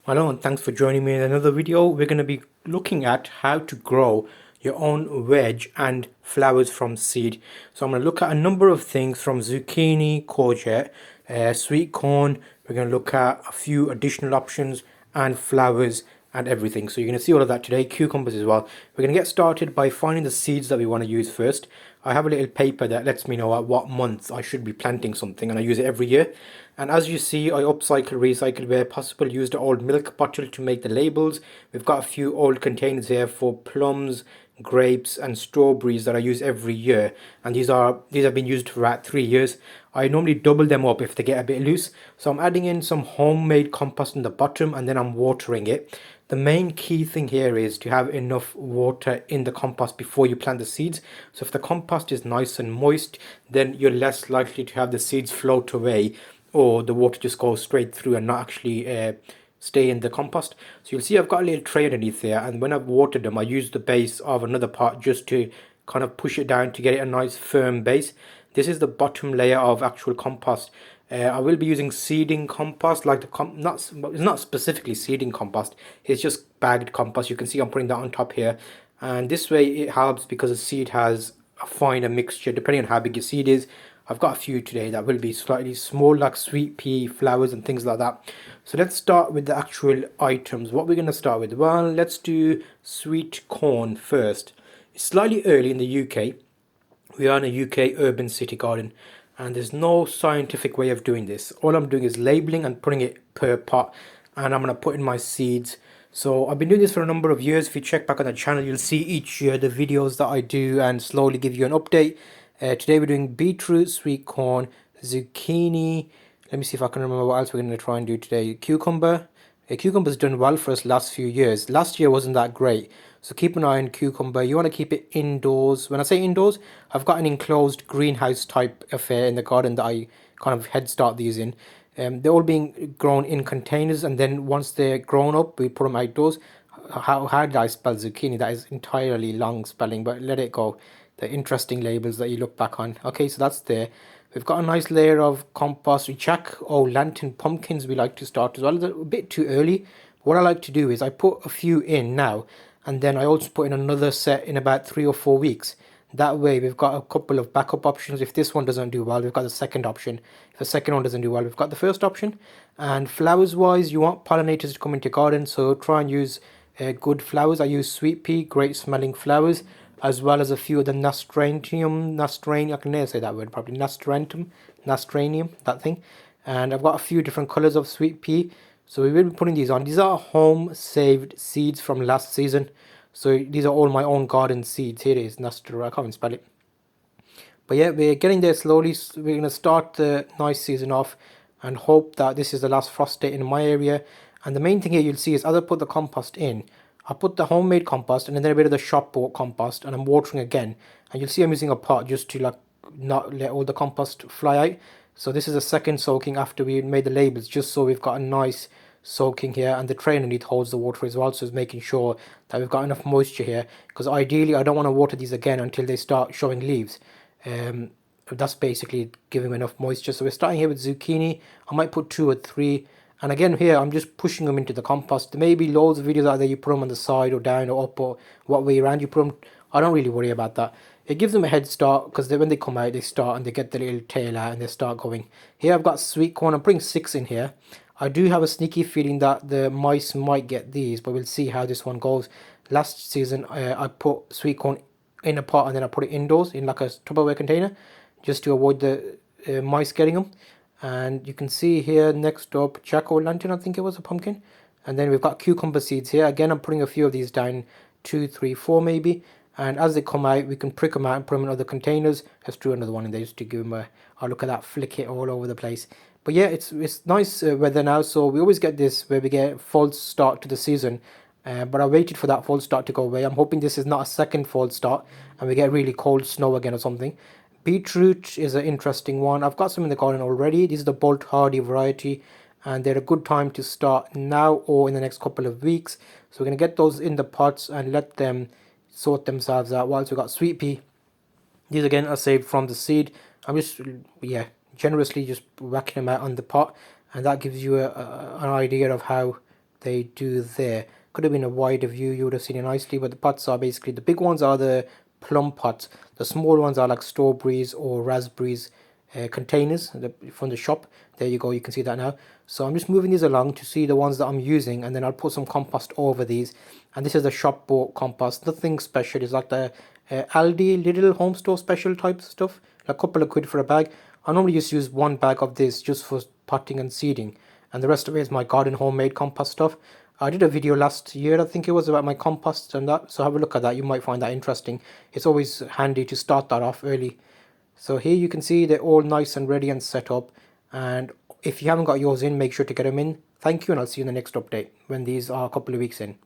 Hello and thanks for joining me in another video. We're going to be looking at how to grow your own veg and flowers from seed. So I'm going to look at a number of things from zucchini, courgette, sweet corn. We're going to look at a few additional options and flowers and everything. So you're going to see all of that today, cucumbers as well. We're going to get started by finding the seeds that we want to use first. I have a little paper that lets me know at what month I should be planting something, and I use it every year. And as you see, I upcycle, recycle where possible, use the old milk bottle to make the labels. We've got a few old containers here for plums, grapes and strawberries that I use every year, and these have been used for about 3 years. I normally double them up if they get a bit loose, so I'm adding in some homemade compost in the bottom and then I'm watering it. The main key thing here is to have enough water in the compost before you plant the seeds. So if the compost is nice and moist, then you're less likely to have the seeds float away, or the water just goes straight through and not actually stay in the compost. So you'll see I've got a little tray underneath there, and when I've watered them I use the base of another pot just to kind of push it down to get it a nice firm base. This is the bottom layer of actual compost. I will be using seeding compost, like it's not specifically seeding compost, it's just bagged compost. You can see I'm putting that on top here, and this way it helps because the seed has a finer mixture depending on how big your seed is. I've got a few today that will be slightly small, like sweet pea, flowers and things like that. So let's start with the actual items. What we're going to start with? Well, let's do sweet corn first. It's slightly early in the UK. We are in a UK urban city garden, and there's no scientific way of doing this. All I'm doing is labeling and putting it per pot, and I'm going to put in my seeds. So I've been doing this for a number of years. If you check back on the channel, you'll see each year the videos that I do and slowly give you an update. Today we're doing beetroot, sweet corn, zucchini. Let me see if I can remember what else we're going to try and do today. Cucumber. Cucumber's done well for us last few years. Last year wasn't that great. So keep an eye on cucumber. You want to keep it indoors. When I say indoors, I've got an enclosed greenhouse type affair in the garden that I kind of head start these in. They're all being grown in containers, and then once they're grown up, we put them outdoors. How did I spell zucchini? That is entirely long spelling, but let it go. The interesting labels that you look back on. Okay, so that's there. We've got a nice layer of compost. We check, oh, lantern pumpkins we like to start as well. They're a bit too early. What I like to do is I put a few in now, and then I also put in another set in about 3 or 4 weeks. That way we've got a couple of backup options. If this one doesn't do well, we've got the second option. If the second one doesn't do well, we've got the first option. And flowers wise, you want pollinators to come into your garden, so try and use good flowers. I use sweet pea, great smelling flowers, as well as a few of the nastranium, I can never say that word properly, nastranium, that thing. And I've got a few different colors of sweet pea. So we will be putting these on. These are home saved seeds from last season. So these are all my own garden seeds. Here it is, Nastra, I can't even spell it. But yeah, we're getting there slowly. We're going to start the nice season off and hope that this is the last frost date in my area. And the main thing here you'll see is as I put the compost in, I put the homemade compost and then a bit of the shop bought compost, and I'm watering again. And you'll see I'm using a pot just to like not let all the compost fly out. So this is a second soaking after we made the labels, just so we've got a nice soaking here, and the tray underneath holds the water as well, so it's making sure that we've got enough moisture here, because ideally I don't want to water these again until they start showing leaves. That's basically giving enough moisture. So we're starting here with zucchini. I might put 2 or 3, and again here I'm just pushing them into the compost. There may be loads of videos out there you put them on the side or down or up or what way around you put them. I don't really worry about that. It gives them a head start, because when they come out they start and they get the little tail out and they start going. Here I've got sweet corn. I'm putting 6 in here. I do have a sneaky feeling that the mice might get these, but we'll see how this one goes. Last season I put sweet corn in a pot and then I put it indoors in like a Tupperware container just to avoid the mice getting them. And you can see here next up jack-o'-lantern, I think it was a pumpkin. And then we've got cucumber seeds here. Again, I'm putting a few of these down, 2, 3, 4 maybe. And as they come out, we can prick them out and put them in other containers. Let's do another one in there just to give them a, oh, look at that, flick it all over the place. But yeah, it's nice weather now, so we always get this where we get false start to the season. But I waited for that false start to go away. I'm hoping this is not a second false start and we get really cold snow again or something. Beetroot is an interesting one. I've got some in the garden already. This is the Bolt Hardy variety, and they're a good time to start now or in the next couple of weeks. So we're going to get those in the pots and let them sort themselves out. Whilst we've got sweet pea, these again are saved from the seed. I'm just, yeah, generously just whacking them out on the pot, and that gives you an idea of how they do there. Could have been a wider view, you would have seen it nicely, but the pots are basically, the big ones are the plum pots. The small ones are like strawberries or raspberries containers from the shop. There you go, you can see that now. So I'm just moving these along to see the ones that I'm using, and then I'll put some compost over these. And this is the shop bought compost, nothing special. It's like the Aldi little home store special type stuff, like a couple of quid for a bag. I normally just use one bag of this just for potting and seeding, and the rest of it is my garden homemade compost stuff. I did a video last year, I think it was, about my compost and that, so have a look at that, you might find that interesting. It's always handy to start that off early. So here you can see they're all nice and ready and set up, and if you haven't got yours in, make sure to get them in. Thank you, and I'll see you in the next update when these are a couple of weeks in.